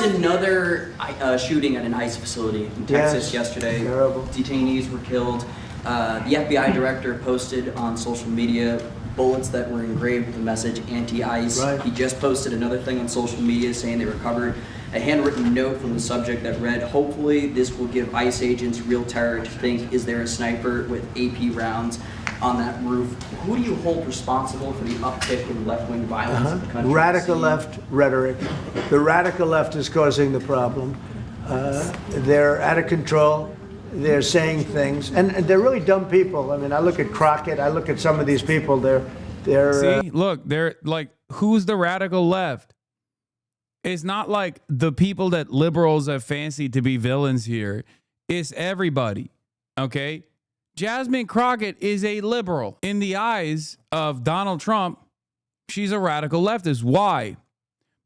another shooting at an ICE facility in Texas yesterday. Terrible. Detainees were killed. The FBI director posted on social media bullets that were engraved with the message anti-ICE. Right. He just posted another thing on social media saying they recovered a handwritten note from the subject that read, "Hopefully this will give ICE agents real terror to think, is there a sniper with AP rounds on that roof?" Who do you hold responsible for the uptick in left-wing violence in the country? Radical left rhetoric. The radical left is causing the problem. They're out of control. They're saying things, and they're really dumb people. I mean, I look at Crockett. I look at some of these people. They're See, look, they're like, who's the radical left? It's not like the people that liberals have fancied to be villains here. It's everybody, okay? Jasmine Crockett is a liberal. In the eyes of Donald Trump, she's a radical leftist. Why?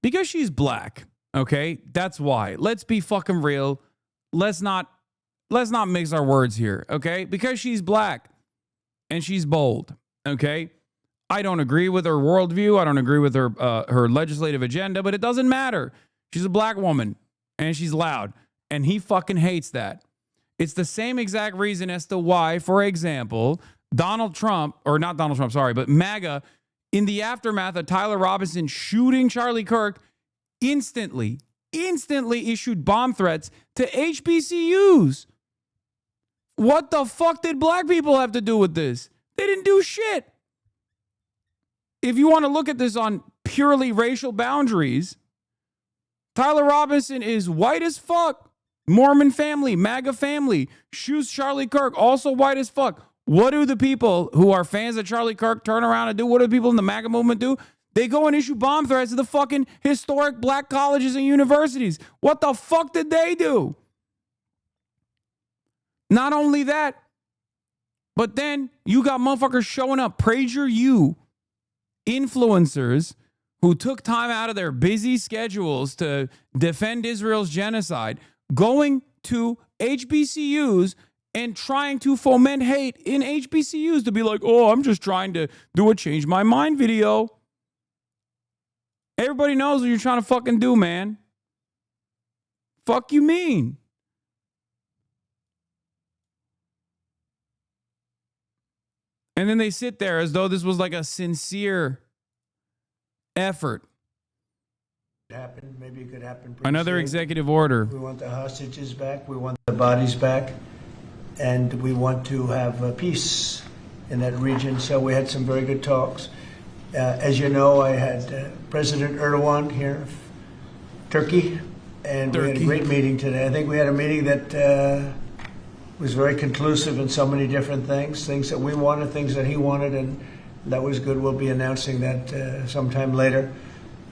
Because she's black, okay? That's why. Let's be fucking real. Let's not mix our words here, okay? Because she's black and she's bold, okay? I don't agree with her worldview. I don't agree with her her legislative agenda, but it doesn't matter. She's a black woman and she's loud, and he fucking hates that. It's the same exact reason as to why, for example, Donald Trump, or not Donald Trump, sorry, but MAGA, in the aftermath of Tyler Robinson shooting Charlie Kirk, instantly issued bomb threats to HBCUs. What the fuck did black people have to do with this? They didn't do shit. If you want to look at this on purely racial boundaries, Tyler Robinson is white as fuck. Mormon family, MAGA family, shoots Charlie Kirk, also white as fuck. What do the people who are fans of Charlie Kirk turn around and do? What do the people in the MAGA movement do? They go and issue bomb threats to the fucking historic black colleges and universities. What the fuck did they do? Not only that, but then you got motherfuckers showing up, PragerU, influencers who took time out of their busy schedules to defend Israel's genocide, going to HBCUs and trying to foment hate in HBCUs to be like, oh, I'm just trying to do a change my mind video. Everybody knows what you're trying to fucking do, man. Fuck you mean? And then they sit there as though this was like a sincere effort. Maybe it could happen. Another soon. Executive order. We want the hostages back. We want the bodies back, and we want to have peace in that region. So we had some very good talks. As you know, I had President Erdogan here, Turkey, and we had a great meeting today. I think we had a meeting that was very conclusive in so many different things that we wanted, things that he wanted, and that was good. We'll be announcing that sometime later,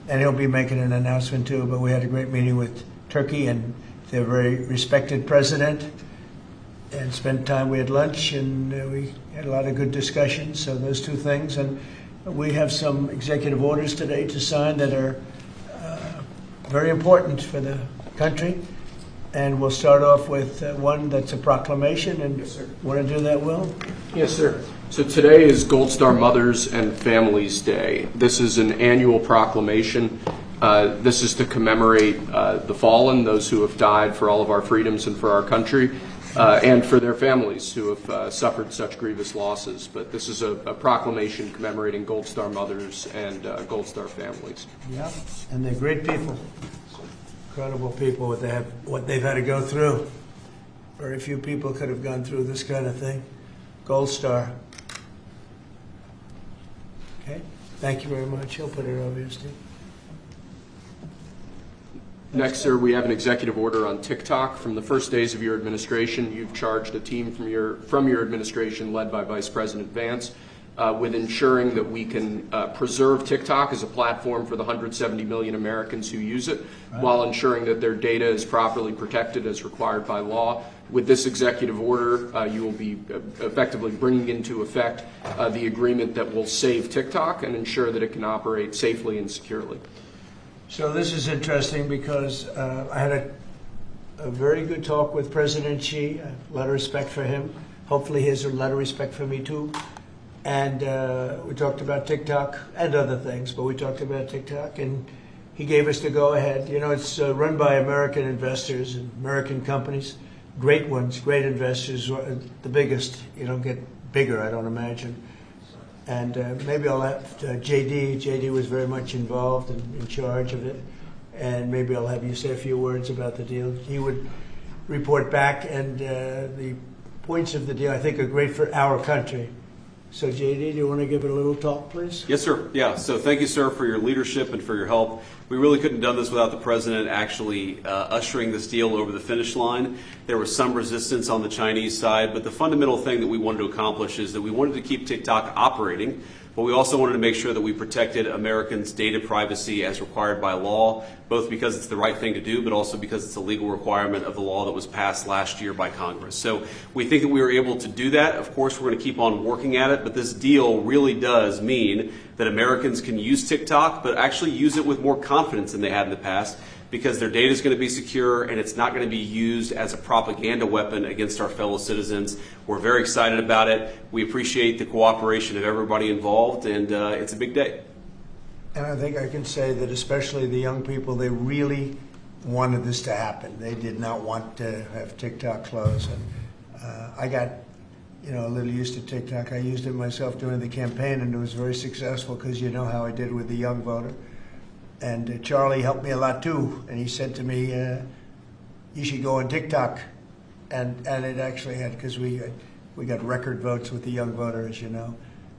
and he'll be making an announcement too. But we had a great meeting with Turkey, and they're a very respected president, and spent time. We had lunch, and we had a lot of good discussions. So those two things, and we have some executive orders today to sign that are very important for the country. And we'll start off with one that's a proclamation. And yes, sir. Want to do that, Will? Yes, sir. So today is Gold Star Mothers and Families Day. This is an annual proclamation. This is to commemorate the fallen, those who have died for all of our freedoms and for our country, and for their families who have suffered such grievous losses. But this is a proclamation commemorating Gold Star Mothers and Gold Star families. Yeah, and they're great people. Incredible people, what they've had to go through. Very few people could have gone through this kind of thing. Gold Star. Okay, thank you very much. He'll put it over here, Steve. Next, sir, we have an executive order on TikTok. From the first days of your administration, you've charged a team from your administration, led by Vice President Vance, with ensuring that we can preserve TikTok as a platform for the 170 million Americans who use it, while ensuring that their data is properly protected as required by law. With this executive order, you will be effectively bringing into effect the agreement that will save TikTok and ensure that it can operate safely and securely. So this is interesting because I had a very good talk with President Xi, a lot of respect for him. Hopefully he has a lot of respect for me too. And we talked about TikTok and other things, but we talked about TikTok. And he gave us the go-ahead. You know, it's run by American investors and American companies, great ones, great investors, the biggest. You don't get bigger, I don't imagine. And maybe I'll have JD. JD was very much involved and in charge of it. And maybe I'll have you say a few words about the deal. He would report back, and the points of the deal, I think, are great for our country. So, JD, do you want to give it a little talk, please? Yes, sir. Yeah. So thank you, sir, for your leadership and for your help. We really couldn't have done this without the president actually ushering this deal over the finish line. There was some resistance on the Chinese side, but the fundamental thing that we wanted to accomplish is that we wanted to keep TikTok operating, but we also wanted to make sure that we protected Americans' data privacy as required by law, both because it's the right thing to do, but also because it's a legal requirement of the law that was passed last year by Congress. So we think that we were able to do that. Of course, we're going to keep on working at it, but this deal really does mean that Americans can use TikTok, but actually use it with more confidence than they had in the past, because their data is going to be secure and it's not going to be used as a propaganda weapon against our fellow citizens. We're very excited about it. We appreciate the cooperation of everybody involved, and it's a big day. And I think I can say that especially the young people, they really wanted this to happen. They did not want to have TikTok close. And I got, a little used to TikTok. I used it myself during the campaign, and it was very successful because you know how I did with the young voter. And Charlie helped me a lot too, and he said to me, "You should go on TikTok," and it actually had, because we got record votes with the young voter, as you know,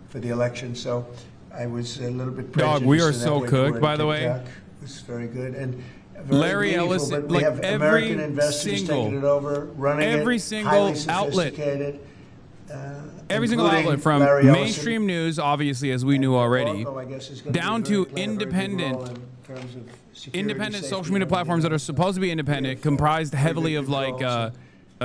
for the election. So I was a little bit prejudiced. Dog, we are in that so way cooked, toward by the way. TikTok. It was very good, and very Larry meaningful, Ellison, but we like have every American investors single- taking it over, running it, every single highly outlet. sophisticated. Every single including outlet, from Larry Ellison. mainstream news, obviously, as we knew already, Oracle, I guess, is gonna be down very to clever, very big independent role in terms of security, independent safety, social media and platforms that are everything. supposed to be independent, comprised heavily of like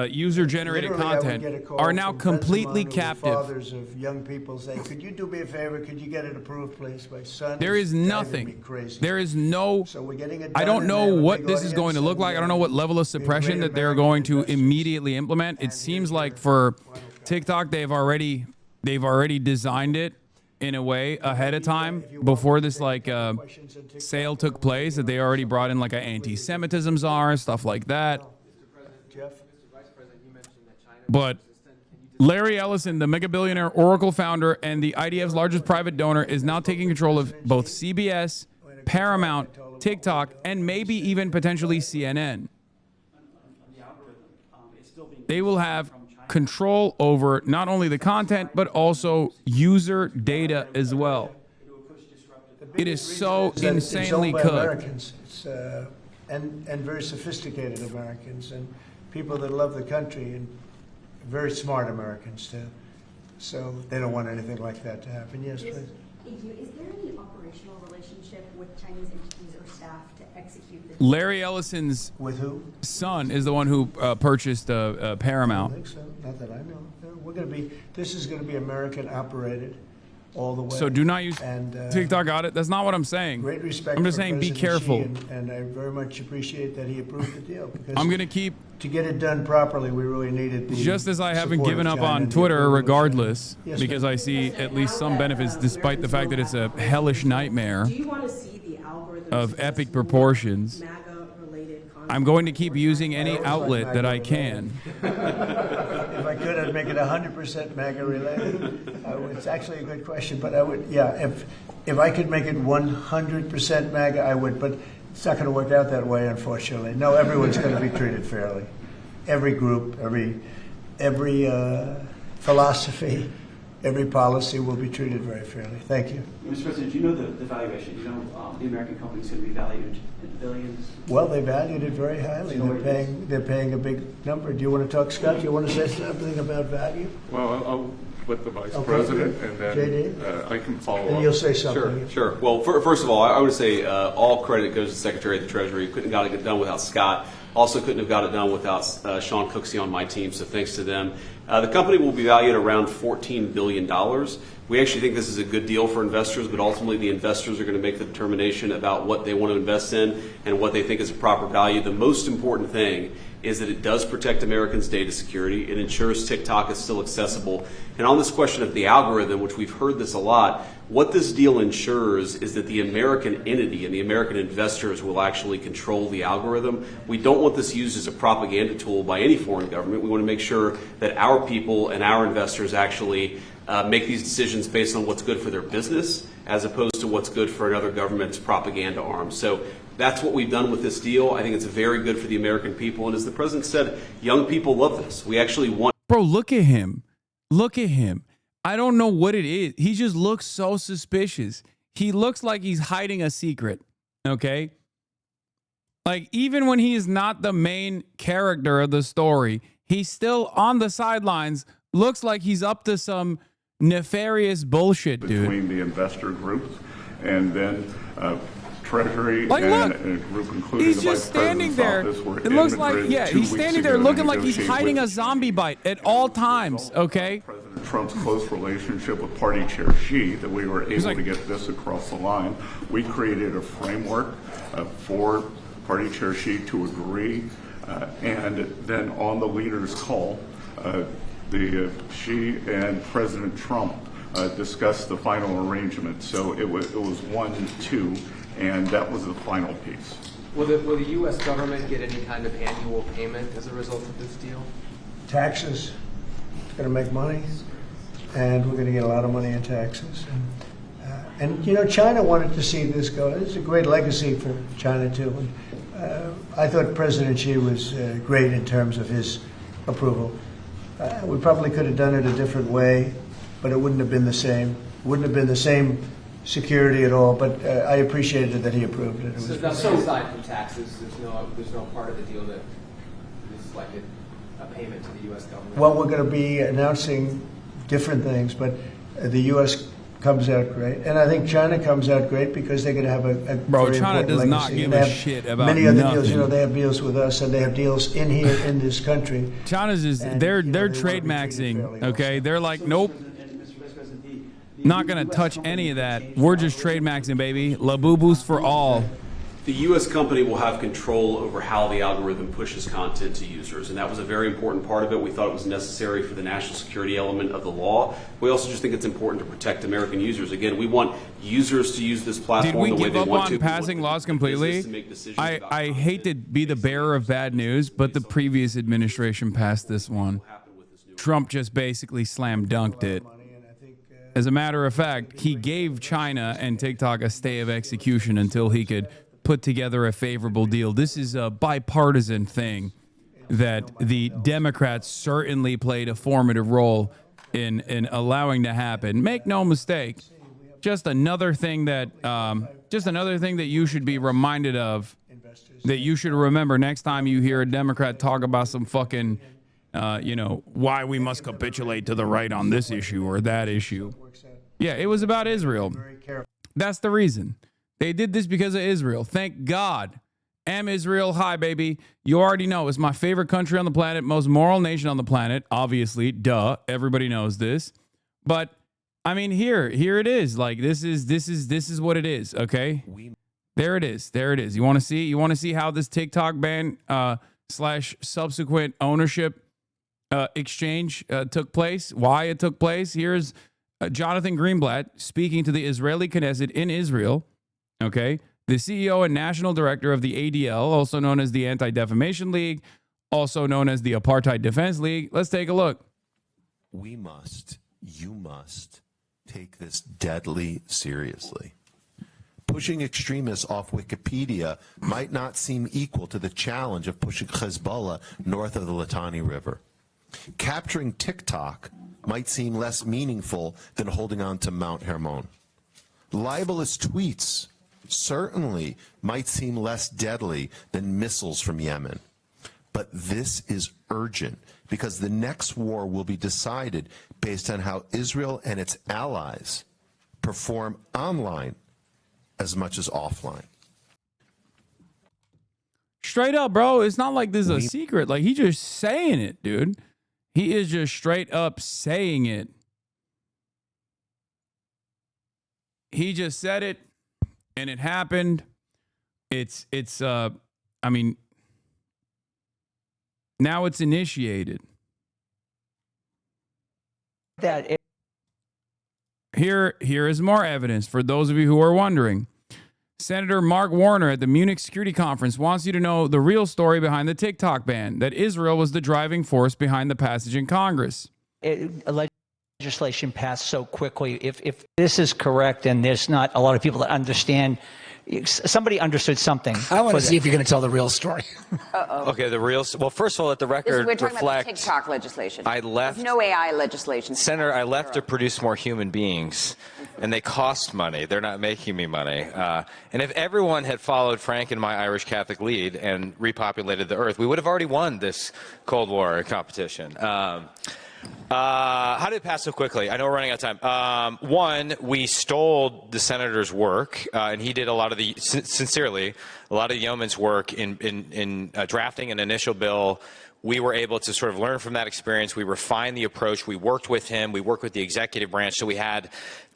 user-generated Literally, I would content, get a call are now from friends of completely mine who were captive. Fathers of young people say, "Could you do me a favor? Could you get it approved, please?" My son. There is driving me nothing. crazy. There is no. So we're getting it I done, don't and know they have a what big this is going to audience, look like. I don't know what level of we have suppression great that they're American going to investors. immediately implement. It And seems here's like your for final guy. TikTok, they've already designed it in a way ahead of time before this sale took place, that they already brought in like an anti-Semitism czar, stuff like that. Jeff? But Larry Ellison, the mega billionaire Oracle founder and the IDF's largest private donor, is now taking control of both CBS, Paramount, TikTok, and maybe even potentially CNN. They will have control over not only the content, but also user data as well. It is so It's owned insanely by cooked. Americans. It's, and very sophisticated Americans and people that love the country, and very smart Americans too. So they don't want anything like that to happen. Yes, please. Thank you. Is there any operational relationship with Chinese entities or staff to execute this? Larry Ellison's With who? son is the one who purchased I don't Paramount. think so. Not that I know. No, we're going to be. This is going to be American operated all the way. So do not use And, TikTok. Got it? That's not what I'm saying. Great respect. I'm just for saying, be President Xi, careful. and I very much appreciate that he approved the deal. Because I'm gonna keep, to get it done properly, we really needed the just as I haven't support given of up China on and the Twitter approval of China. regardless, Yes, because ma'am. I see at least some benefits despite the fact that it's a hellish nightmare Do you want to see the algorithm of epic proportions. MAGA-related content? I'm going to keep using any outlet that I can. If I could, I'd make it 100% MAGA related. It's actually a good question, but I would, yeah, if I could make it 100% MAGA, I would, but it's not going to work out that way, unfortunately. No, everyone's going to be treated fairly. Every group, every philosophy, every policy will be treated very fairly. Thank you. Mr. President, do you know the valuation? Do you know the American company is going to be valued in billions? Well, they valued it very highly. They're paying a big number. Do you want to talk, Scott? Do you want to say something about value? Well, I'll let the Vice Okay, President, good. and then JD? I can follow And up. you'll say something. Sure. Well, first of all, I would say all credit goes to the Secretary of the Treasury. Couldn't have got it done without Scott. Also couldn't have got it done without Sean Cooksey on my team, so thanks to them. The company will be valued around $14 billion. We actually think this is a good deal for investors, but ultimately the investors are going to make the determination about what they want to invest in and what they think is a proper value. The most important thing is that it does protect Americans' data security. It ensures TikTok is still accessible. And on this question of the algorithm, which we've heard this a lot, what this deal ensures is that the American entity and the American investors will actually control the algorithm. We don't want this used as a propaganda tool by any foreign government. We want to make sure that our people and our investors actually make these decisions based on what's good for their business as opposed to what's good for another government's propaganda arm. So that's what we've done with this deal. I think it's very good for the American people. And as the president said, young people love this. We actually want... Bro, look at him. Look at him. I don't know what it is. He just looks so suspicious. He looks like he's hiding a secret, okay? Like, even when he is not the main character of the story, he's still on the sidelines, looks like he's up to some nefarious bullshit, dude. Between the investor groups and then Treasury like, and look, a group including he's the just Vice standing President's there. office were It looks in like, Madrid yeah, 2 he's weeks standing there ago to looking like he's negotiate hiding with a zombie bite at all times, okay? President Trump's close relationship with Party Chair Xi that we were able like- to get this across the line. We created a framework for Party Chair Xi to agree, and then on the leaders' call, Xi and President Trump discussed the final arrangement. So it was 1-2, and that was the final piece. Will the U.S. government get any kind of annual payment as a result of this deal? Taxes, it's going to make money, and we're going to get a lot of money in taxes. And you know, China wanted to see this go. It's a great legacy for China, too. And, I thought President Xi was great in terms of his approval. We probably could have done it a different way, but it wouldn't have been the same. Wouldn't have been the same security at all, but I appreciated that he approved it. So nothing aside from taxes, there's no part of the deal that is like a payment to the U.S. government? Well, we're going to be announcing different things, but the U.S. comes out great. And I think China comes out great because they're going to have a Bro, very China important does not legacy. give They a have shit about many other nothing. deals. You know, they have deals with us, and they have deals in here in this country. China's just, And, they're you know, they're they wanna trade be treated maxing, fairly okay? also. They're like, nope, Mr. Vice President, not gonna touch any of that. We're just trade maxing, baby. La boo boos for all. The U.S. company will have control over how the algorithm pushes content to users, and that was a very important part of it. We thought it was necessary for the national security element of the law. We also just think it's important to protect American users. Again, we want users to use this platform Did we the way give they up want on to. passing laws completely? I hate to be the bearer of bad news, but the previous administration passed this one. Trump just basically slam dunked it. As a matter of fact, he gave China and TikTok a stay of execution until he could put together a favorable deal. This is a bipartisan thing that the Democrats certainly played a formative role in allowing to happen. Make no mistake, just another thing that you should be reminded of, that you should remember next time you hear a Democrat talk about some fucking, why we must capitulate to the right on this issue or that issue. Yeah, it was about Israel. That's the reason. They did this because of Israel. Thank God. Am Israel high, baby. You already know it's my favorite country on the planet, most moral nation on the planet. Obviously, duh. Everybody knows this. But I mean, here it is. Like this is what it is. Okay. There it is. There it is. You want to see? You want to see how this TikTok ban / subsequent ownership exchange took place? Why it took place? Here's Jonathan Greenblatt speaking to the Israeli Knesset in Israel. Okay. The CEO and national director of the ADL, also known as the Anti-Defamation League, also known as the Apartheid Defense League. Let's take a look. You must take this deadly seriously. Pushing extremists off Wikipedia might not seem equal to the challenge of pushing Hezbollah north of the Litani River. Capturing TikTok might seem less meaningful than holding on to Mount Hermon. Libelous tweets certainly might seem less deadly than missiles from Yemen. But this is urgent because the next war will be decided based on how Israel and its allies perform online as much as offline. Straight up, bro. It's not like this is a secret. Like, he just saying it, dude. He is just straight up saying it. He just said it, and it happened. I mean, now it's initiated. Here is more evidence for those of you who are wondering. Senator Mark Warner at the Munich Security Conference wants you to know the real story behind the TikTok ban, that Israel was the driving force behind the passage in Congress. Legislation passed so quickly. If this is correct, and there's not a lot of people that understand, somebody understood something. I want to see if you're going to tell the real story. Okay, the real. Well, first of all, let the record We're talking reflect. about the TikTok legislation. I left. There's no AI legislation. Senator, I left to produce more human beings, and they cost money. They're not making me money. And if everyone had followed Frank and my Irish Catholic lead and repopulated the earth, we would have already won this Cold War competition. How did it pass so quickly? I know we're running out of time. One, we stole the senator's work, and he did a lot of the, sincerely, a lot of the yeoman's work in drafting an initial bill. We were able to sort of learn from that experience. We refined the approach. We worked with him. We worked with the executive branch. So we had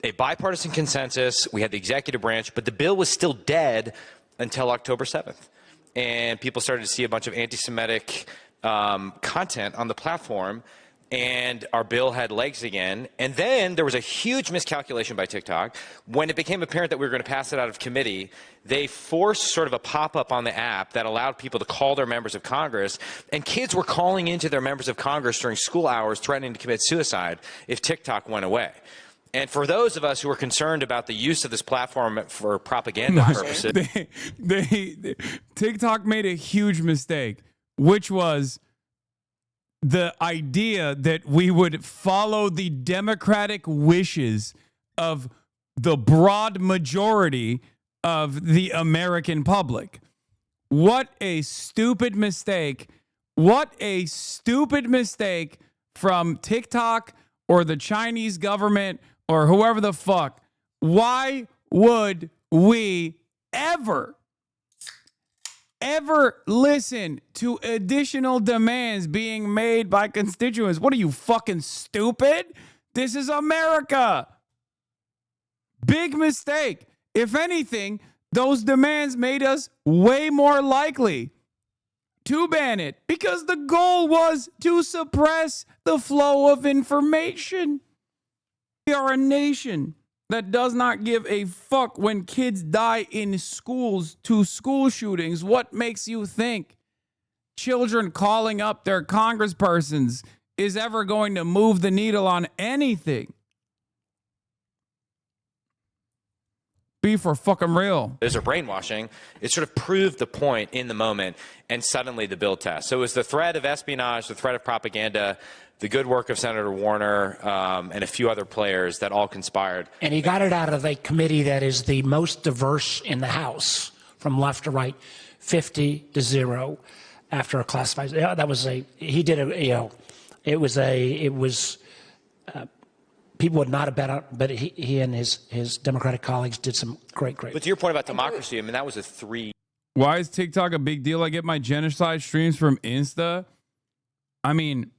a bipartisan consensus. We had the executive branch, but the bill was still dead until October 7th. And people started to see a bunch of anti-Semitic content on the platform. And our bill had legs again. And then there was a huge miscalculation by TikTok. When it became apparent that we were going to pass it out of committee, they forced sort of a pop-up on the app that allowed people to call their members of Congress. And kids were calling into their members of Congress during school hours threatening to commit suicide if TikTok went away. And for those of us who are concerned about the use of this platform for propaganda purposes. TikTok made a huge mistake, which was the idea that we would follow the democratic wishes of the broad majority of the American public. What a stupid mistake. What a stupid mistake from TikTok or the Chinese government or whoever the fuck. Why would we ever listen to additional demands being made by constituents? What are you, fucking stupid? This is America. Big mistake. If anything, those demands made us way more likely to ban it because the goal was to suppress the flow of information. We are a nation that does not give a fuck when kids die in schools to school shootings. What makes you think children calling up their congresspersons is ever going to move the needle on anything? Be for fucking real. There's a brainwashing. It sort of proved the point in the moment, and suddenly the bill passed. So it was the threat of espionage, the threat of propaganda, the good work of Senator Warner, and a few other players that all conspired. And he got it out of a committee that is the most diverse in the House, from left to right, 50-0 after a classified. Yeah, that was he did a, it was, people would not have bet on, but he and his Democratic colleagues did some great. But to your point about democracy, I mean, that was a 3. Why is TikTok a big deal? I get my genocide streams from Insta. I mean,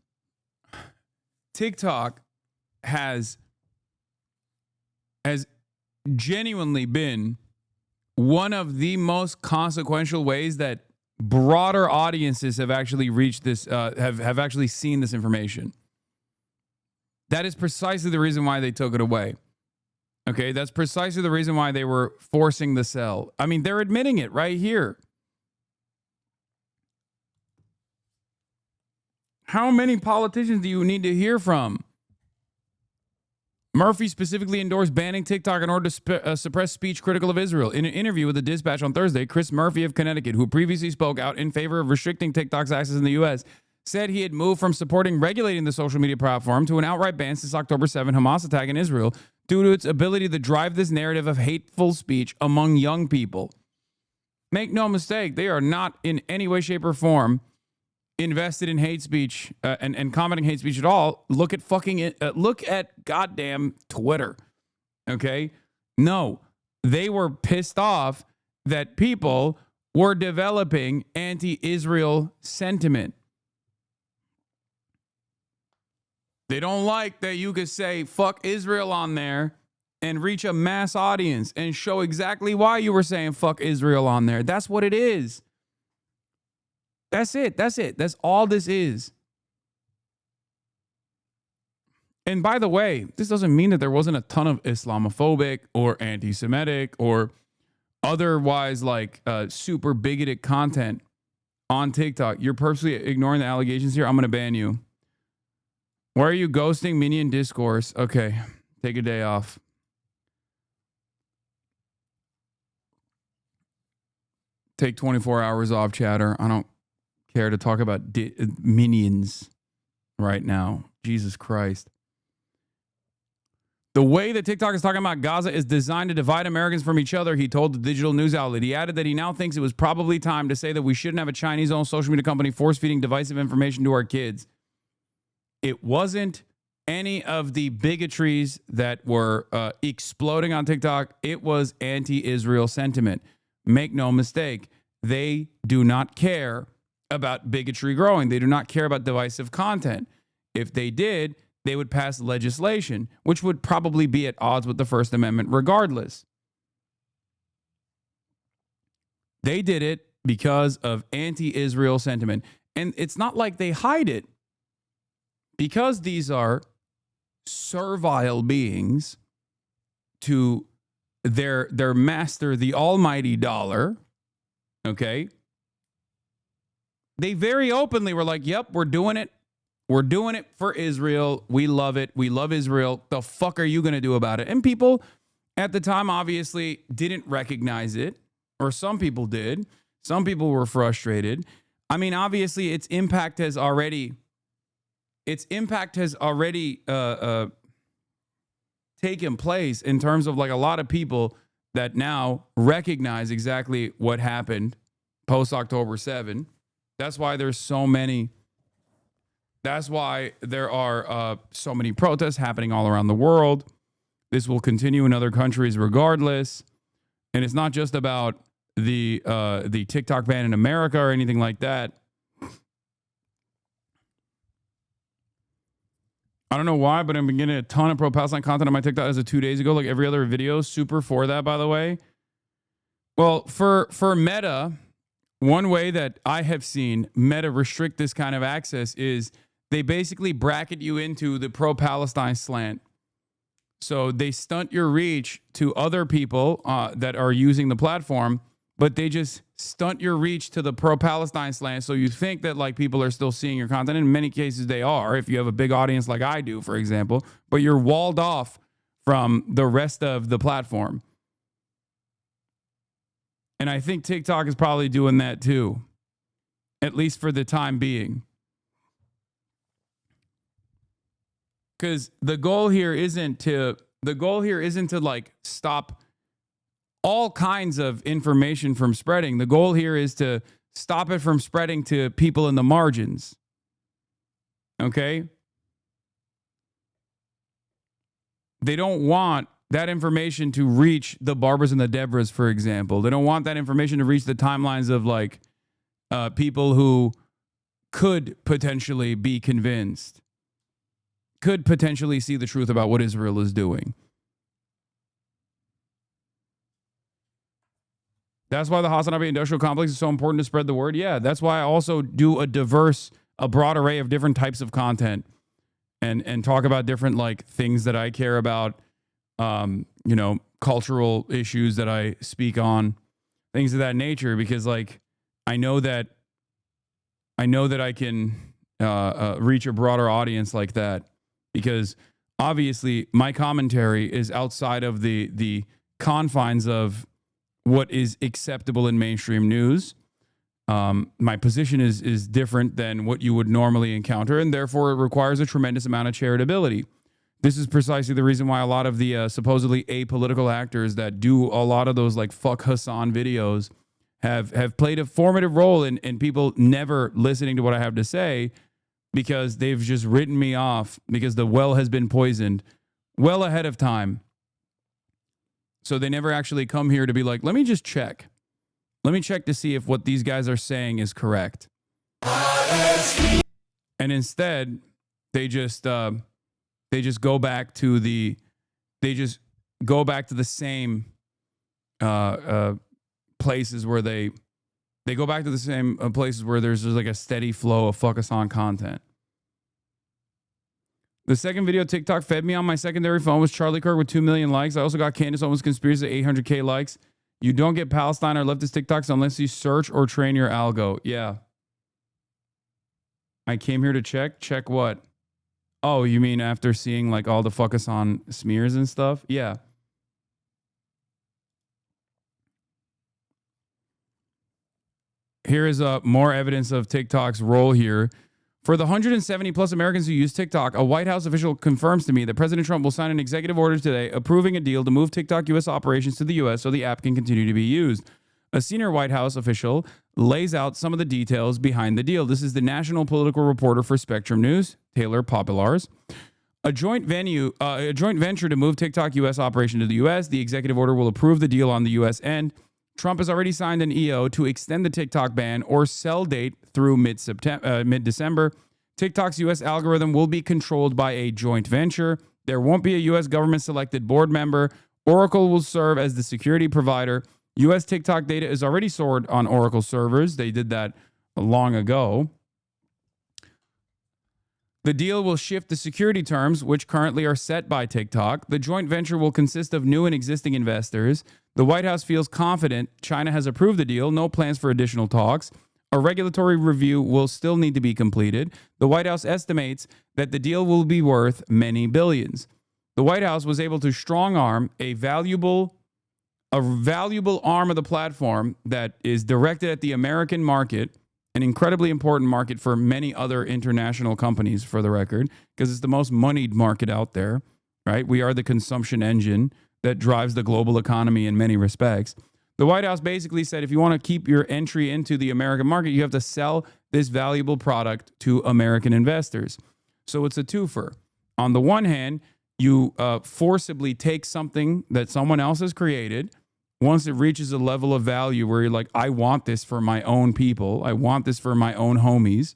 TikTok has genuinely been one of the most consequential ways that broader audiences have actually reached this, have actually seen this information. That is precisely the reason why they took it away. Okay, that's precisely the reason why they were forcing the sell. I mean, they're admitting it right here. How many politicians do you need to hear from? Murphy specifically endorsed banning TikTok in order to suppress speech critical of Israel. In an interview with the Dispatch on Thursday, Chris Murphy of Connecticut, who previously spoke out in favor of restricting TikTok's access in the U.S., said he had moved from supporting regulating the social media platform to an outright ban since October 7 Hamas attack in Israel due to its ability to drive this narrative of hateful speech among young people. Make no mistake, they are not in any way, shape, or form invested in hate speech and commenting hate speech at all. Look at goddamn Twitter. Okay? No, they were pissed off that people were developing anti-Israel sentiment. They don't like that you could say fuck Israel on there and reach a mass audience and show exactly why you were saying fuck Israel on there. That's what it is. That's it. That's it. That's all this is. And by the way, this doesn't mean that there wasn't a ton of Islamophobic or anti-Semitic or otherwise like super bigoted content on TikTok. You're purposely ignoring the allegations here. I'm going to ban you. Why are you ghosting Minion Discourse? Okay, take a day off. Take 24 hours off, chatter. I don't care to talk about minions right now. Jesus Christ. The way that TikTok is talking about Gaza is designed to divide Americans from each other, he told the digital news outlet. He added that he now thinks it was probably time to say that we shouldn't have a Chinese-owned social media company force-feeding divisive information to our kids. It wasn't any of the bigotries that were exploding on TikTok. It was anti-Israel sentiment. Make no mistake. They do not care about bigotry growing. They do not care about divisive content. If they did, they would pass legislation, which would probably be at odds with the First Amendment regardless. They did it because of anti-Israel sentiment. And it's not like they hide it. Because these are servile beings to their master, the almighty dollar, okay? They very openly were like, yep, we're doing it. We're doing it for Israel. We love it. We love Israel. The fuck are you going to do about it? And people at the time obviously didn't recognize it, or some people did. Some people were frustrated. I mean, obviously its impact has already taken place in terms of like a lot of people that now recognize exactly what happened post October 7. That's why there's so many. That's why there are so many protests happening all around the world. This will continue in other countries regardless. And it's not just about the TikTok ban in America or anything like that. I don't know why, but I've been getting a ton of pro-Palestine content on my TikTok as of 2 days ago, like every other video. Super for that, by the way. Well, for Meta, one way that I have seen Meta restrict this kind of access is they basically bracket you into the pro-Palestine slant. So they stunt your reach to other people that are using the platform, but they just stunt your reach to the pro-Palestine slant. So you think that like people are still seeing your content. In many cases they are, if you have a big audience like I do, for example, but you're walled off from the rest of the platform. And I think TikTok is probably doing that too, at least for the time being. Because the goal here isn't to like stop all kinds of information from spreading. The goal here is to stop it from spreading to people in the margins. Okay? They don't want that information to reach the Barbaras and the Deborahs, for example. They don't want that information to reach the timelines of like people who could potentially be convinced, could potentially see the truth about what Israel is doing. That's why the Hasanabi industrial complex is so important to spread the word. Yeah, that's why I also do a broad array of different types of content and talk about different like things that I care about, cultural issues that I speak on, things of that nature, because like I know that I can reach a broader audience like that, because obviously my commentary is outside of the confines of what is acceptable in mainstream news. My position is different than what you would normally encounter, and therefore it requires a tremendous amount of charitability. This is precisely the reason why a lot of the supposedly apolitical actors that do a lot of those like fuck Hasan videos have played a formative role in people never listening to what I have to say, because they've just written me off because the well has been poisoned well ahead of time. So they never actually come here to be like, let me just check. Let me check to see if what these guys are saying is correct. And instead, they just go back to the same places where they go back to the same places where there's just like a steady flow of focus on content. The second video TikTok fed me on my secondary phone was Charlie Kirk with 2 million likes. I also got Candace Owens Conspiracy at 800K likes. You don't get Palestine or leftist TikToks unless you search or train your algo. Yeah. I came here to check. Check what? Oh, you mean after seeing like all the focus on smears and stuff? Yeah. Here is more evidence of TikTok's role here. For the 170 plus Americans who use TikTok, a White House official confirms to me that President Trump will sign an executive order today approving a deal to move TikTok U.S. operations to the U.S. so the app can continue to be used. A senior White House official lays out some of the details behind the deal. This is the national political reporter for Spectrum News, Taylor Populars. A joint venture to move TikTok U.S. operation to the U.S. The executive order will approve the deal on the U.S. end. Trump has already signed an EO to extend the TikTok ban or sell date through mid-December. TikTok's U.S. algorithm will be controlled by a joint venture. There won't be a U.S. government-selected board member. Oracle will serve as the security provider. U.S. TikTok data is already stored on Oracle servers. They did that long ago. The deal will shift the security terms, which currently are set by TikTok. The joint venture will consist of new and existing investors. The White House feels confident China has approved the deal, no plans for additional talks. A regulatory review will still need to be completed. The White House estimates that the deal will be worth many billions. The White House was able to strong arm a valuable arm of the platform that is directed at the American market, an incredibly important market for many other international companies, for the record, because it's the most moneyed market out there, right? We are the consumption engine that drives the global economy in many respects. The White House basically said, if you want to keep your entry into the American market, you have to sell this valuable product to American investors. So it's a twofer. On the one hand, you forcibly take something that someone else has created. Once it reaches a level of value where you're like, I want this for my own people, I want this for my own homies.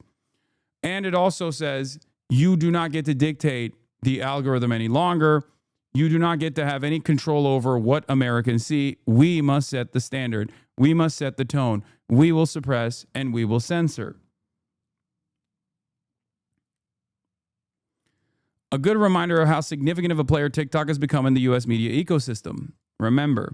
And it also says you do not get to dictate the algorithm any longer. You do not get to have any control over what Americans see. We must set the standard. We must set the tone. We will suppress and we will censor. A good reminder of how significant of a player TikTok has become in the U.S. media ecosystem. Remember,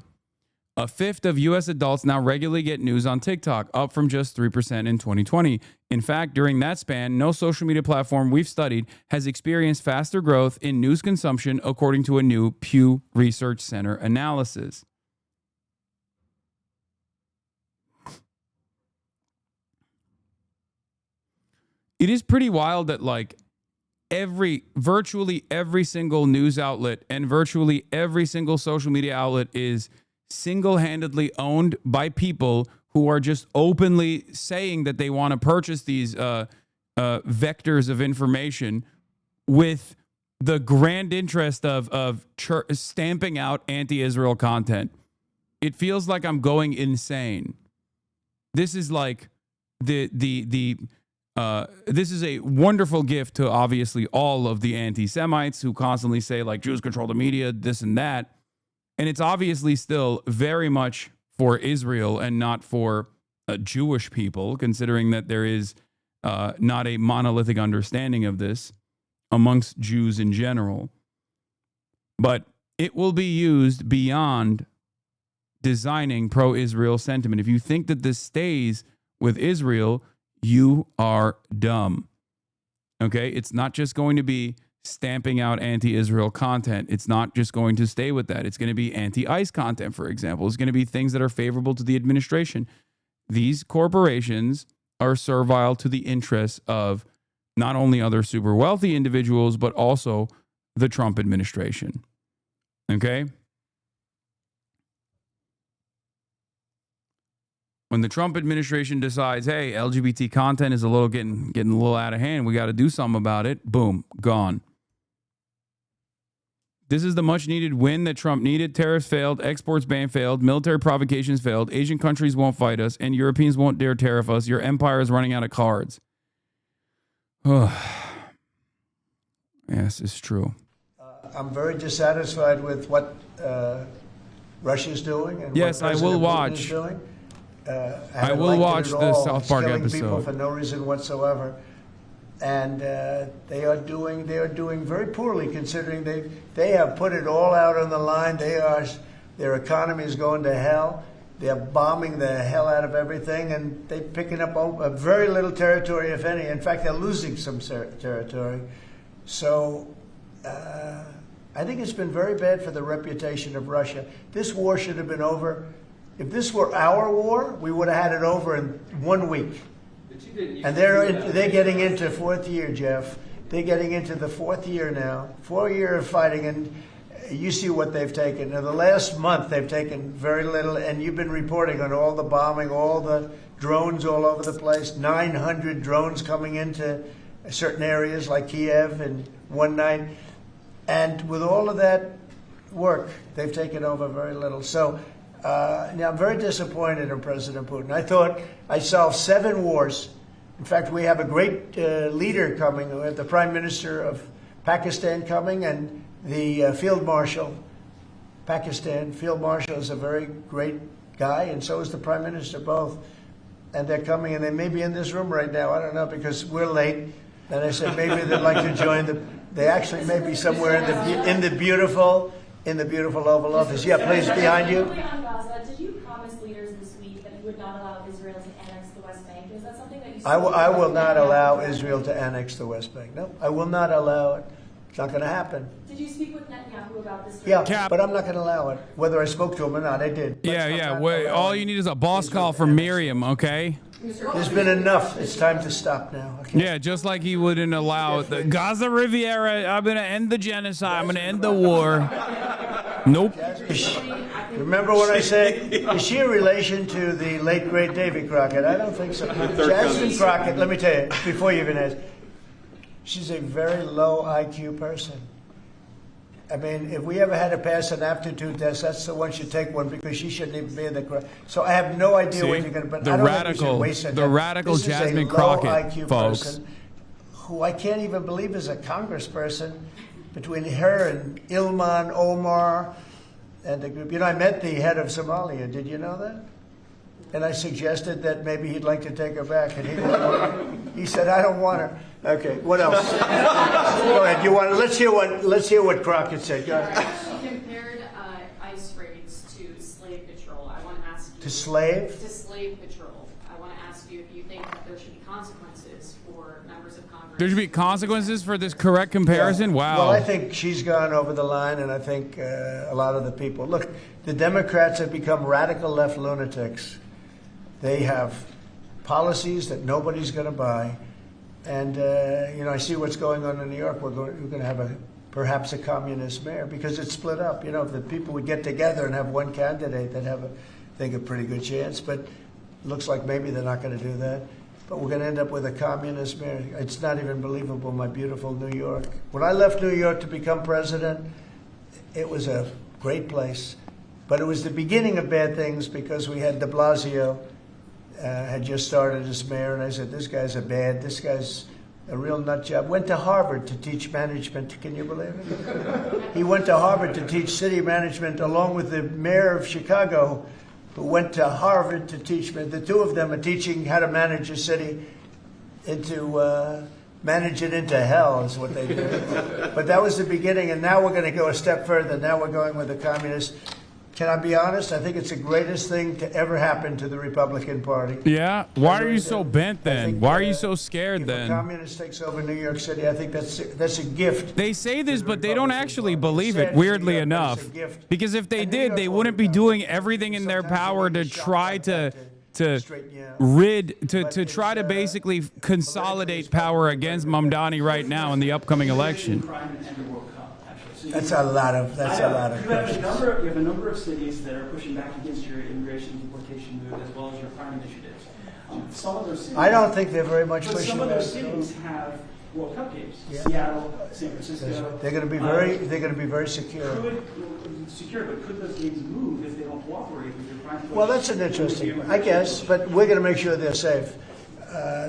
a fifth of U.S. adults now regularly get news on TikTok, up from just 3% in 2020. In fact, during that span, no social media platform we've studied has experienced faster growth in news consumption, according to a new Pew Research Center analysis. It is pretty wild that virtually every single news outlet and virtually every single social media outlet is single-handedly owned by people who are just openly saying that they want to purchase these vectors of information with the grand interest of stamping out anti-Israel content. It feels like I'm going insane. This is like this is a wonderful gift to obviously all of the anti-Semites who constantly say like Jews control the media, this and that. And it's obviously still very much for Israel and not for Jewish people, considering that there is not a monolithic understanding of this amongst Jews in general. But it will be used beyond designing pro-Israel sentiment. If you think that this stays with Israel, you are dumb. Okay? It's not just going to be stamping out anti-Israel content. It's not just going to stay with that. It's going to be anti-ICE content, for example. It's going to be things that are favorable to the administration. These corporations are servile to the interests of not only other super wealthy individuals, but also the Trump administration. Okay? When the Trump administration decides, hey, LGBT content is getting a little out of hand, we got to do something about it, boom, gone. This is the much needed win that Trump needed. Tariffs failed, exports ban failed, military provocations failed, Asian countries won't fight us, and Europeans won't dare tariff us. Your empire is running out of cards. Yes, it's true. I'm very dissatisfied with what Russia's doing and yes, what I President will Putin watch. is doing. I will watch the South Park killing episode. people for no reason whatsoever, and they are doing very poorly considering they have put it all out on the line. Their economy is going to hell. They're bombing the hell out of everything, and they're picking up a very little territory, if any. In fact, they're losing some territory. So I think it's been very bad for the reputation of Russia. This war should have been over. If this were our war, we would have had it over in 1 week. And they're getting into fourth year, Jeff. They're getting into the fourth year now. 4 year of fighting, and you see what they've taken. In the last month, they've taken very little, and you've been reporting on all the bombing, all the drones all over the place. 900 drones coming into certain areas like Kiev in one night. And with all of that work, they've taken over very little. So now I'm very disappointed in President Putin. I thought I solved 7 wars. In fact, we have a great leader coming. We have the Prime Minister of Pakistan coming and the Field Marshal, Pakistan. Field Marshal is a very great guy, and so is the Prime Minister, both. And they're coming, and they may be in this room right now. I don't know, because we're late. And I said maybe they'd like to join they actually may be somewhere in the beautiful Oval Office. Yeah, please, behind you. On Gaza, did you promise leaders this week that you would not allow Israel to annex the West Bank? Is that something that you I will not allow Israel to annex the West Bank. No, I will not allow it. It's not going to happen. Did you speak with Netanyahu about this? Yeah, but I'm not going to allow it. Whether I spoke to him or not, I did. Yeah. All you need is a boss call from Miriam, okay? There's been enough. It's time to stop now. Okay? Yeah, just like he wouldn't allow the Gaza Riviera. I'm going to end the genocide. I'm going to end the war. Nope. Remember when I said, is she a relation to the late, great Davy Crockett? I don't think so. Jasmine Crockett, let me tell you, before you even ask, she's a very low IQ person. I mean, if we ever had to pass an aptitude test, that's the one should take one, because she shouldn't even be in the crowd. So I have no idea what you're going to. But I don't think we should waste the radical Jasmine Crockett, IQ folks, person who I can't even believe is a congressperson. Between her and Ilman Omar and the group, I met the head of Somalia. Did you know that? And I suggested that maybe he'd like to take her back, and he didn't want her. He said, "I don't want her." Okay, what else? Go ahead. Let's hear what Crockett said. Go ahead. You compared ICE raids to slave patrol. I want to ask you. To slave? To slave patrol. I want to ask you if you think that there should be consequences for members of Congress. There should be consequences for this correct comparison? Yeah. Wow. Well, I think she's gone over the line, and I think a lot of the people. Look, the Democrats have become radical left lunatics. They have policies that nobody's going to buy. And, I see what's going on in New York. We're going to have perhaps a communist mayor, because it's split up. If the people would get together and have one candidate, they'd have, I think, a pretty good chance. But it looks like maybe they're not going to do that. But we're going to end up with a communist mayor. It's not even believable, my beautiful New York. When I left New York to become president, it was a great place. But it was the beginning of bad things, because we had de Blasio had just started as mayor, and I said, this guy's a real nut job. Went to Harvard to teach management. Can you believe it? He went to Harvard to teach city management, along with the mayor of Chicago, who went to Harvard to teach. The two of them are teaching how to manage a city manage it into hell, is what they do. But that was the beginning, and now we're going to go a step further. Now we're going with the communists. Can I be honest? I think it's the greatest thing to ever happen to the Republican Party. Yeah? Why are you so bent then? Why are you so scared then? If a communist takes over New York City, I think that's a gift. They say this, but they don't actually believe it, weirdly enough. Because if they did, they wouldn't be doing everything in their power to try to try to basically consolidate power against Mamdani right now in the upcoming election. That's a lot of questions. You have a number of cities that are pushing back against your immigration deportation move, as well as your crime initiatives. Some of those cities, I don't think they're very much but pushing some of those back. cities have World Cup games. Yeah. Seattle, San Francisco. They're going to be very secure. But could those games move if they don't cooperate with your crime? Well, that's an interesting one, I guess, but we're going to make sure they're safe.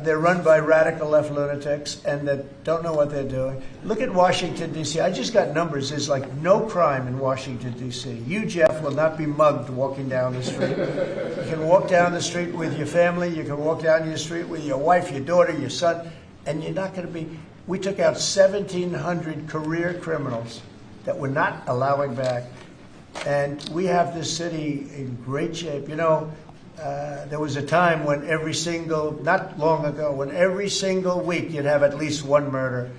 They're run by radical left lunatics and that don't know what they're doing. Look at Washington, D.C. I just got numbers. There's like no crime in Washington, D.C. You, Jeff, will not be mugged walking down the street. You can walk down the street with your family. You can walk down your street with your wife, your daughter, your son, and you're not going to be. We took out 1,700 career criminals that we're not allowing back. And we have this city in great shape. You know, there was a time when not long ago, when every single week you'd have at least one murder.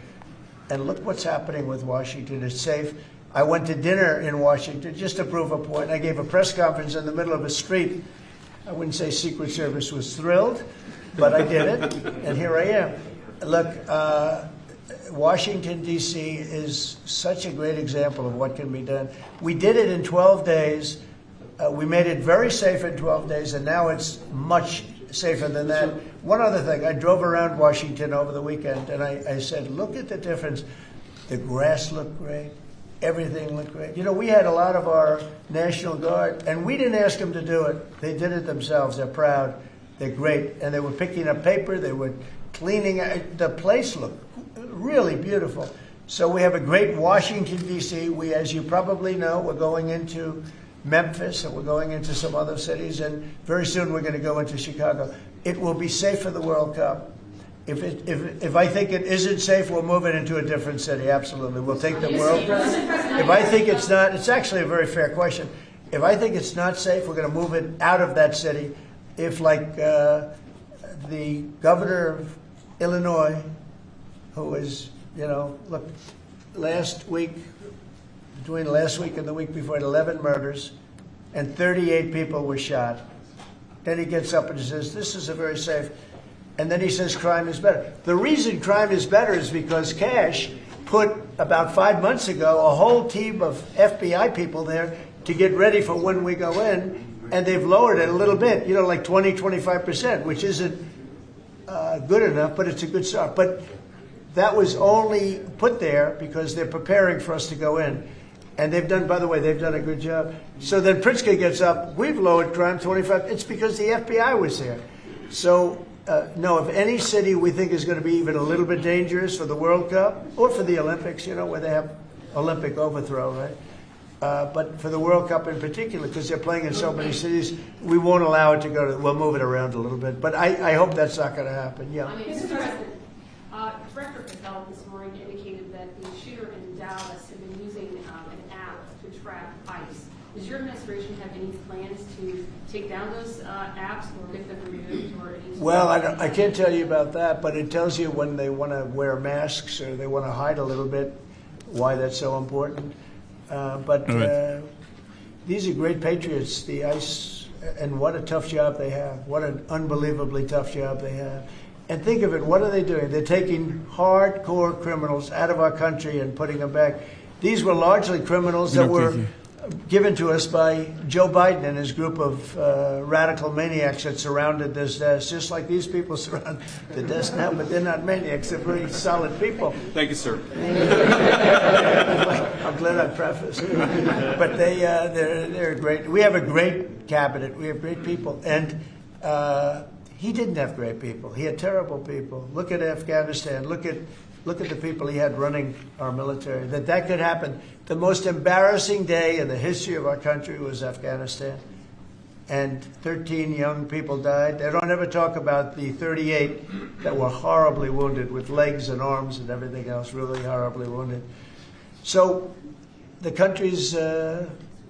And look what's happening with Washington. It's safe. I went to dinner in Washington just to prove a point. I gave a press conference in the middle of a street. I wouldn't say Secret Service was thrilled, but I did it, and here I am. Look, Washington, D.C. is such a great example of what can be done. We did it in 12 days. We made it very safe in 12 days, and now it's much safer than that. One other thing, I drove around Washington over the weekend, and I said, look at the difference. The grass looked great. Everything looked great. You know, we had a lot of our National Guard, and we didn't ask them to do it. They did it themselves. They're proud. They're great. And they were picking up paper. They were cleaning. The place looked really beautiful. So we have a great Washington, D.C. We, as you probably know, we're going into Memphis, and we're going into some other cities, and very soon we're going to go into Chicago. It will be safe for the World Cup. If I think it isn't safe, we'll move it into a different city. Absolutely, we'll take the world. If I think it's not, it's actually a very fair question. If I think it's not safe, we're going to move it out of that city. If, like the governor of Illinois, who is, look, between last week and the week before, 11 murders, and 38 people were shot. Then he gets up and he says, this is a very safe, and then he says crime is better. The reason crime is better is because Cash put, about 5 months ago, a whole team of FBI people there to get ready for when we go in, and they've lowered it a little bit, like 20, 25%, which isn't good enough, but it's a good start. But that was only put there because they're preparing for us to go in. And they've done, by the way, they've done a good job. So then Pritzker gets up, we've lowered crime 25. It's because the FBI was there. So, no, if any city we think is going to be even a little bit dangerous for the World Cup or for the Olympics, where they have Olympic overthrow, right? But for the World Cup in particular, because they're playing in so many cities, we won't allow it to go to, we'll move it around a little bit. But I hope that's not going to happen, yeah. Mr. President, Director Patel this morning indicated that the shooter in Dallas had been using an app to track ICE. Does your administration have any plans to take down those apps or get them removed? Well, I can't tell you about that, but it tells you when they want to wear masks or they want to hide a little bit, why that's so important. These are great patriots, the ICE, and what a tough job they have. What an unbelievably tough job they have. And think of it, what are they doing? They're taking hardcore criminals out of our country and putting them back. These were largely criminals that were given to us by Joe Biden and his group of radical maniacs that surrounded this desk, just like these people surround the desk now, but they're not maniacs. They're very solid people. Thank you, sir. I'm glad I prefaced. But they're great. We have a great cabinet. We have great people. And he didn't have great people. He had terrible people. Look at Afghanistan. Look at the people he had running our military. That could happen. The most embarrassing day in the history of our country was Afghanistan. And 13 young people died. They don't ever talk about the 38 that were horribly wounded with legs and arms and everything else, really horribly wounded. So the country's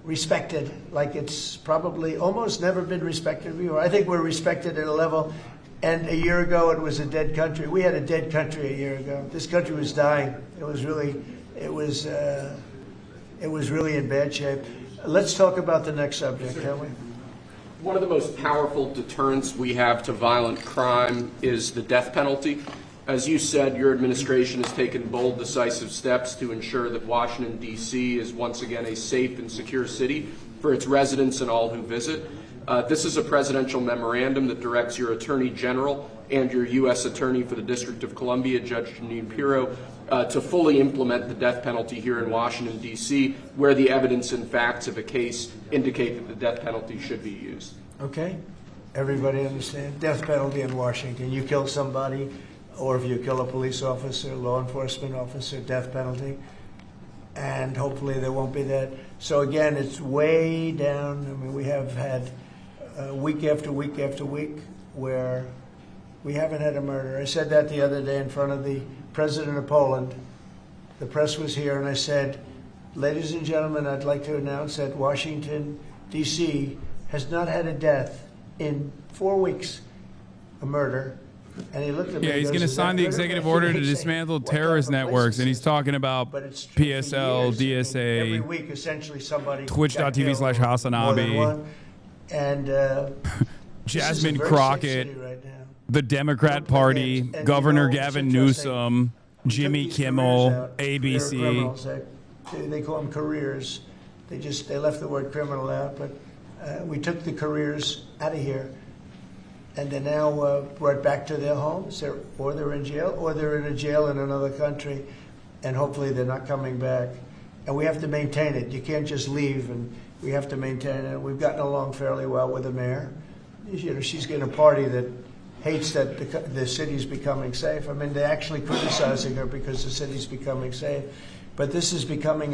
respected like it's probably almost never been respected before. I think we're respected at a level, and a year ago it was a dead country. We had a dead country a year ago. This country was dying. It was really in bad shape. Let's talk about the next subject, can we? One of the most powerful deterrents we have to violent crime is the death penalty. As you said, your administration has taken bold, decisive steps to ensure that Washington, D.C. is once again a safe and secure city for its residents and all who visit. This is a presidential memorandum that directs your Attorney General and your U.S. Attorney for the District of Columbia, Judge Janine Pirro, to fully implement the death penalty here in Washington, D.C., where the evidence and facts of a case indicate that the death penalty should be used. Okay? Everybody understand? Death penalty in Washington. You kill somebody, or if you kill a police officer, law enforcement officer, death penalty. And hopefully there won't be that. So again, it's way down. I mean, we have had week after week after week where we haven't had a murder. I said that the other day in front of the president of Poland. The press was here, and I said, ladies and gentlemen, I'd like to announce that Washington, D.C. has not had a death in 4 weeks, a murder. And he looked at me. Yeah, he's going to sign the executive order to dismantle terrorist networks, and he's talking about PSL, DSA, every week, essentially somebody Twitch.tv/Hasanabi, and Jasmine Crockett, the Democrat Party, Governor Gavin Newsom, Jimmy Kimmel, ABC. They call them careers. They left the word criminal out, but we took the careers out of here. And they're now brought back to their homes, or they're in jail, or they're in a jail in another country, and hopefully they're not coming back. And we have to maintain it. You can't just leave, and we have to maintain it. We've gotten along fairly well with the mayor. You know, she's getting a party that hates that the city's becoming safe. I mean, they're actually criticizing her because the city's becoming safe. But this is becoming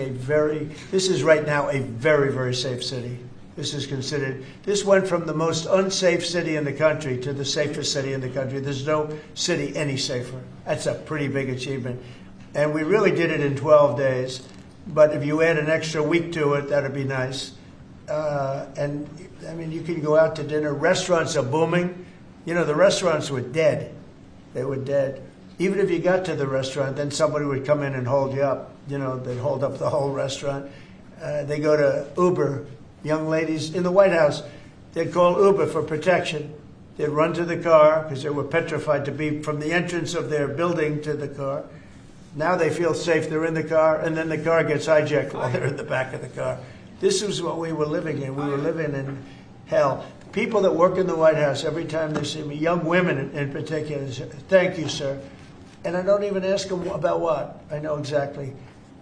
this is right now a very, very safe city. This went from the most unsafe city in the country to the safest city in the country. There's no city any safer. That's a pretty big achievement. And we really did it in 12 days. But if you add an extra week to it, that'd be nice. And, I mean, you can go out to dinner. Restaurants are booming. You know, the restaurants were dead. They were dead. Even if you got to the restaurant, then somebody would come in and hold you up. You know, they'd hold up the whole restaurant. They go to Uber. Young ladies in the White House, they'd call Uber for protection. They'd run to the car because they were petrified to be from the entrance of their building to the car. Now they feel safe. They're in the car, and then the car gets hijacked while they're in the back of the car. This is what we were living in. We were living in hell. People that work in the White House, every time they see me, young women in particular, say, thank you, sir. And I don't even ask them about what. I know exactly.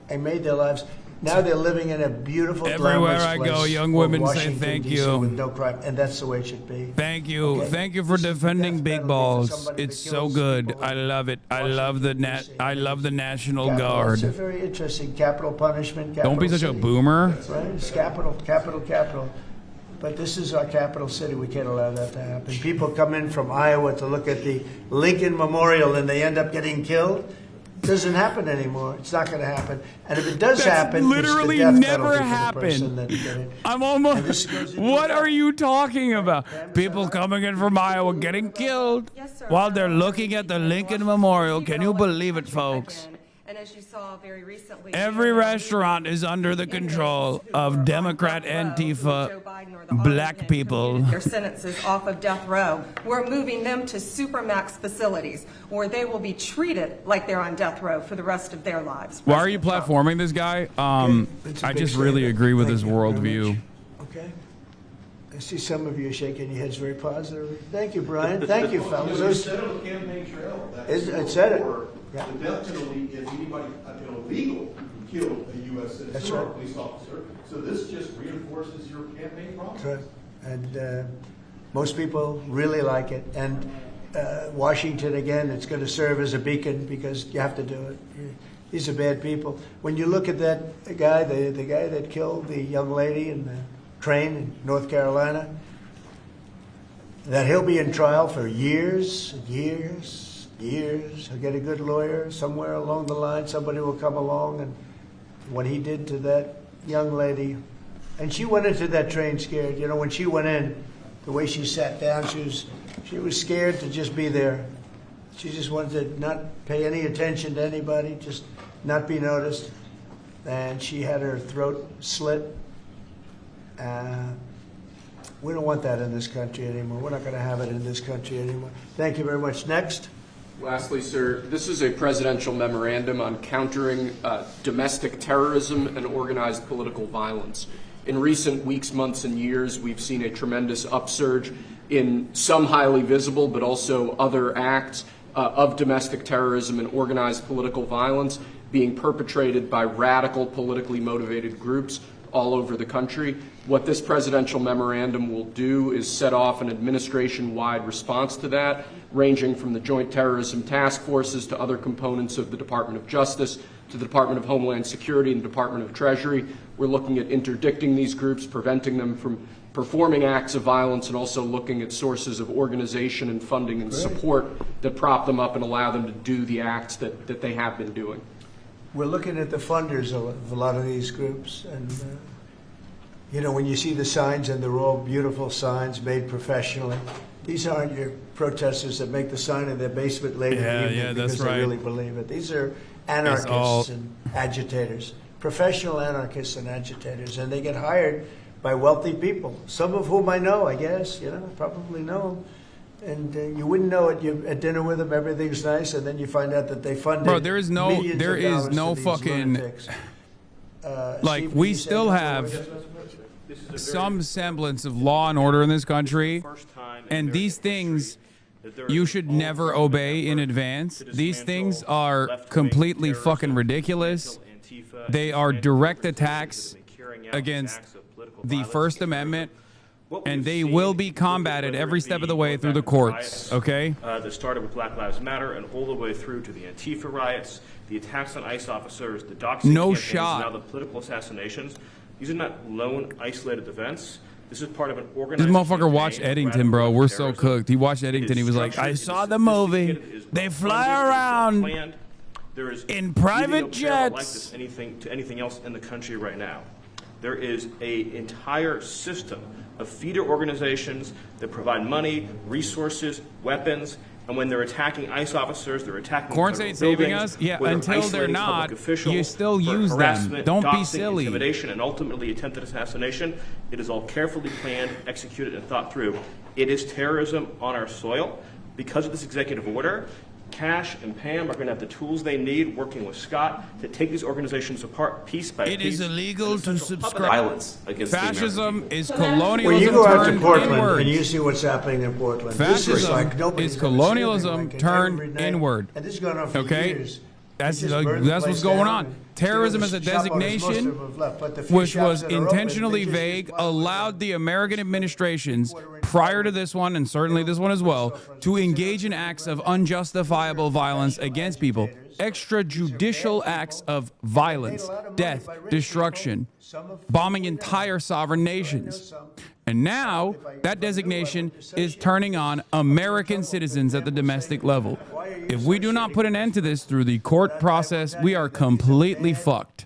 I made their lives. Now they're living in a beautiful, everywhere I go, young women say thank you. With no crime, and that's the way it should be. Thank you. Okay. Thank you for defending big balls. It's so good. I love it. I love the National Guard. It's a very interesting capital punishment. Don't be such a boomer. Right? It's capital. But this is our capital city. We can't allow that to happen. People come in from Iowa to look at the Lincoln Memorial, and they end up getting killed. Doesn't happen anymore. It's not going to happen. And if it does happen, literally it's the death never happened. I'm almost. What are you talking about? People coming in from Iowa getting killed while they're looking at the Lincoln Memorial. Can you believe it, folks? And as you saw very recently, every restaurant is under the control of Democrat Antifa black people. Their sentences off of death row. We're moving them to supermax facilities where they will be treated like they're on death row for the rest of their lives. Why are you platforming this guy? I just really agree with his worldview. Okay. I see some of you shaking your heads very positively. Thank you, Brian. Thank you, fellas. You said on the campaign trail that it said it. Yeah. The death penalty if anybody, illegal, killed a U.S. citizen or a police officer. So this just reinforces your campaign promise. That's right. And most people really like it. And Washington, again, it's going to serve as a beacon because you have to do it. These are bad people. When you look at that guy, the guy that killed the young lady in the train in North Carolina, that he'll be in trial for years and years. He'll get a good lawyer somewhere along the line. Somebody will come along, and what he did to that young lady, and she went into that train scared. You know, when she went in, the way she sat down, she was scared to just be there. She just wanted to not pay any attention to anybody, just not be noticed. And she had her throat slit. We don't want that in this country anymore. We're not going to have it in this country anymore. Thank you very much. Next. Lastly, sir, this is a presidential memorandum on countering domestic terrorism and organized political violence. In recent weeks, months, and years, we've seen a tremendous upsurge in some highly visible, but also other acts of domestic terrorism and organized political violence being perpetrated by radical, politically motivated groups all over the country. What this presidential memorandum will do is set off an administration-wide response to that, ranging from the Joint Terrorism Task Forces to other components of the Department of Justice, to the Department of Homeland Security and the Department of Treasury. We're looking at interdicting these groups, preventing them from performing acts of violence, and also looking at sources of organization and funding and support that prop them up and allow them to do the acts that they have been doing. We're looking at the funders of a lot of these groups, and you know, when you see the signs, and they're all beautiful signs made professionally. These aren't your protesters that make the sign in their basement late in the evening because they really believe it. These are anarchists and agitators, professional anarchists and agitators, and they get hired by wealthy people, some of whom I know, I guess, you know, probably know them. And you wouldn't know it. You're at dinner with them, everything's nice, and then you find out that they funded. Bro, there is no fucking like we still have some semblance of law and order in this country, and these things you should never obey in advance. These things are completely fucking ridiculous. They are direct attacks against the First Amendment, and they will be combated every step of the way through the courts, okay? That started with Black Lives Matter and all the way through to the Antifa riots, the attacks on ICE officers, the doxing campaigns, now the political assassinations. These are not lone, isolated events. This is part of an organized. This motherfucker watched Eddington, bro. We're so cooked. He watched Eddington. He was like, I saw the movie. They fly around in private jets. Like this to anything else in the country right now. There is an entire system of feeder organizations that provide money, resources, weapons, and when they're attacking ICE officers, they're attacking Courts ain't saving us. Yeah, until they're not, you still use them. Don't be silly. Intimidation, and ultimately attempted assassination. It is all carefully planned, executed, and thought through. It is terrorism on our soil. Because of this executive order, Cash and Pam are going to have the tools they need, working with Scott, to take these organizations apart piece by piece. It is illegal to subscribe. Violence against Fascism is colonialism. When you go out to turned Portland inward. and you see what's happening in Portland, Fascism this is like is colonialism turned inward. And this is going on for years. That's what's going on. Terrorism as a designation, which was intentionally vague, allowed the American administrations prior to this one, and certainly this one as well, to engage in acts of unjustifiable violence against people. Extrajudicial acts of violence, death, destruction, bombing entire sovereign nations. And now that designation is turning on American citizens at the domestic level. If we do not put an end to this through the court process, we are completely fucked.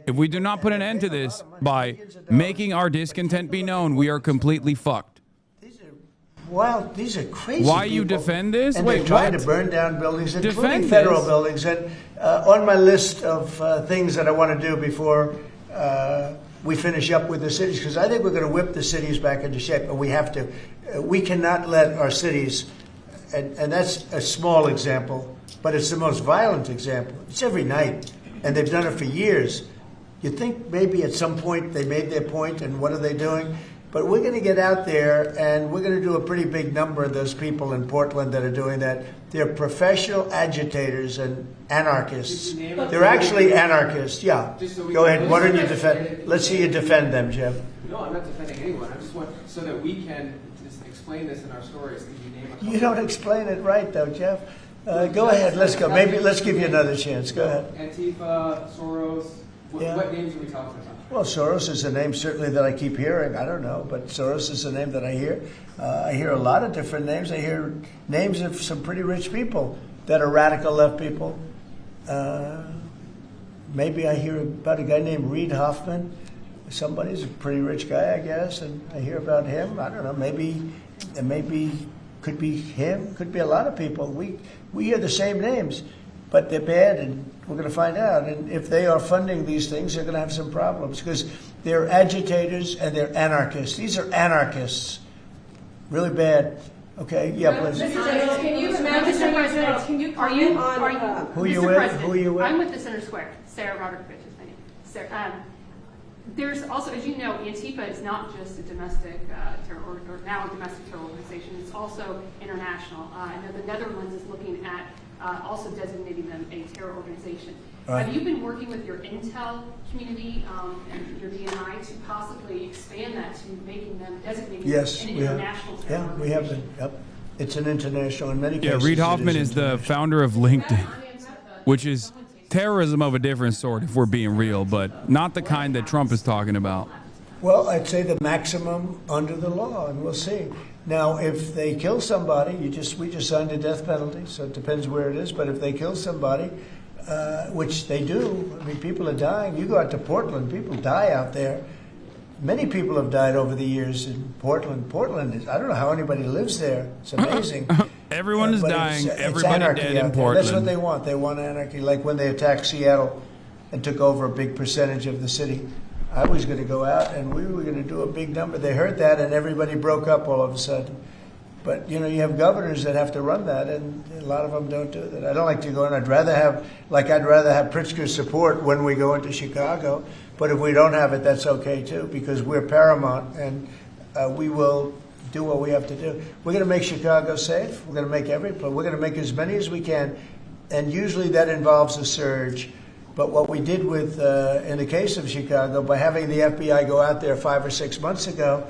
If we do not put an end to this by making our discontent be known, we are completely fucked. Wow, these are crazy. Why people. You defend this? And Wait, they're trying what? to burn down buildings, including Defend federal this? buildings. And on my list of things that I want to do before we finish up with the cities, because I think we're going to whip the cities back into shape, and we have to. We cannot let our cities, and that's a small example, but it's the most violent example. It's every night, and they've done it for years. You think maybe at some point they made their point, and what are they doing? But we're going to get out there, and we're going to do a pretty big number of those people in Portland that are doing that. They're professional agitators and anarchists. They're actually anarchists, yeah. Go ahead, why don't you defend? Let's see you defend them, Jeff. No, I'm not defending anyone. I just want, so that we can just explain this in our stories. Could you name a couple? You don't explain it right, though, Jeff. Go ahead, let's go. Maybe let's give you another chance. Go ahead. Antifa, Soros, what names are we talking about? Well, Soros is a name certainly that I keep hearing. I don't know, but Soros is a name that I hear. I hear a lot of different names. I hear names of some pretty rich people that are radical left people. Maybe I hear about a guy named Reid Hoffman. Somebody's a pretty rich guy, I guess, and I hear about him. I don't know. Maybe could be him. Could be a lot of people. We hear the same names, but they're bad, and we're going to find out. And if they are funding these things, they're going to have some problems because they're agitators and they're anarchists. These are anarchists. Really bad. Okay, yeah, please. Mr. General, can you, Mr. President, can you, are you, Who are you Mr. with? President, Who are you with? I'm with the Center Square. Sarah Rodriguez is my name. Sarah, There's also, as you know, Antifa is not just a domestic terror, or now a domestic terror organization. It's also international. I know the Netherlands is looking at also designating them a terror organization. Right. Have you been working with your intel community and your DNI to possibly expand that to making them designated Yes, an we have. international terror Yeah, we have been. Yep. It's an international in many Yeah, cases. Reid it Hoffman is the founder of LinkedIn, which is terrorism of a different sort, if we're being real, but not the kind that Trump is talking about. Well, I'd say the maximum under the law, and we'll see. Now, if they kill somebody, we just signed a death penalty, so it depends where it is. But if they kill somebody, which they do, I mean, people are dying. You go out to Portland, people die out there. Many people have died over the years in Portland. Portland is, I don't know how anybody lives there. It's amazing. Everyone is But dying. it's Everybody anarchy dead out in there. Portland. That's what they want. They want anarchy. Like when they attacked Seattle and took over a big percentage of the city. I was going to go out and we were going to do a big number. They heard that and everybody broke up all of a sudden. But, you know, you have governors that have to run that, and a lot of them don't do that. I don't like to go in. I'd rather have Pritzker's support when we go into Chicago. But if we don't have it, that's okay, too, because we're paramount, and we will do what we have to do. We're going to make Chicago safe. We're going to make we're going to make as many as we can, and usually that involves a surge. But what we did with, in the case of Chicago, by having the FBI go out there 5 or 6 months ago,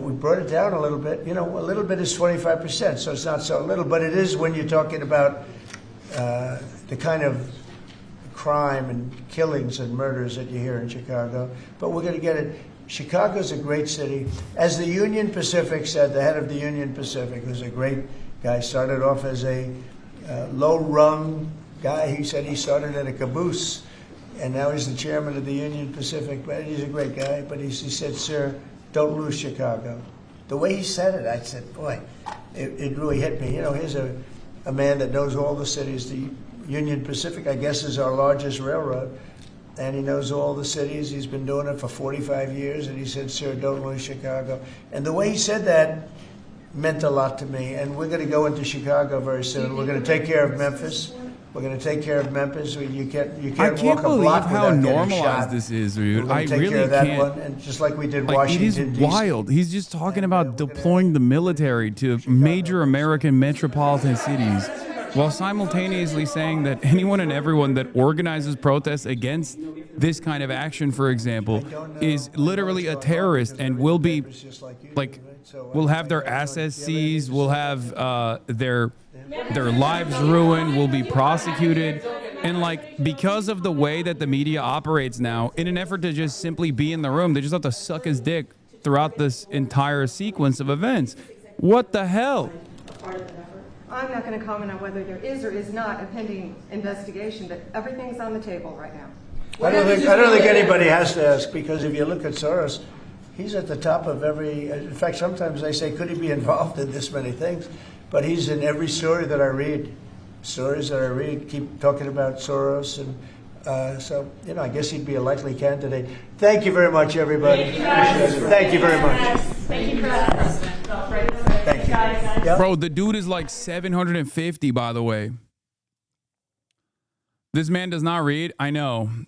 we brought it down a little bit. You know, a little bit is 25%, so it's not so little. But it is when you're talking about the kind of crime and killings and murders that you hear in Chicago. But we're going to get it. Chicago's a great city. As the Union Pacific said, the head of the Union Pacific, who's a great guy, started off as a low-rung guy. He said he started at a caboose, and now he's the chairman of the Union Pacific. But he's a great guy. But he said, "Sir, don't lose Chicago." The way he said it, I said, boy, it really hit me. You know, here's a man that knows all the cities. The Union Pacific, I guess, is our largest railroad, and he knows all the cities. He's been doing it for 45 years, and he said, "Sir, don't lose Chicago." And the way he said that meant a lot to me, and we're going to go into Chicago very soon. We're going to take care of Memphis. We're going to take care of Memphis. You can't walk a block how without getting normalized shot. this is, dude. We're I going to take really care of that can't. one, and just like we did Like, Washington, it is D.C. wild. He's just talking about deploying the military to major American metropolitan cities while simultaneously saying that anyone and everyone that organizes protests against this kind of action, for example, is literally a terrorist and will be, like, will have their assets seized, will have their lives ruined, will be prosecuted. And, like, because of the way that the media operates now, in an effort to just simply be in the room, they just have to suck his dick throughout this entire sequence of events. What the hell? I'm not going to comment on whether there is or is not a pending investigation, but everything's on the table right now. I don't think anybody has to ask, because if you look at Soros, he's at the top of every. In fact, sometimes they say, could he be involved in this many things? But he's in every story that I read. Stories that I read keep talking about Soros, and so, you know, I guess he'd be a likely candidate. Thank you very much, everybody. Thank you very much. Thank you for that, President. Thank you. Guys. Bro, the dude is like 750, by the way. This man does not read. I know.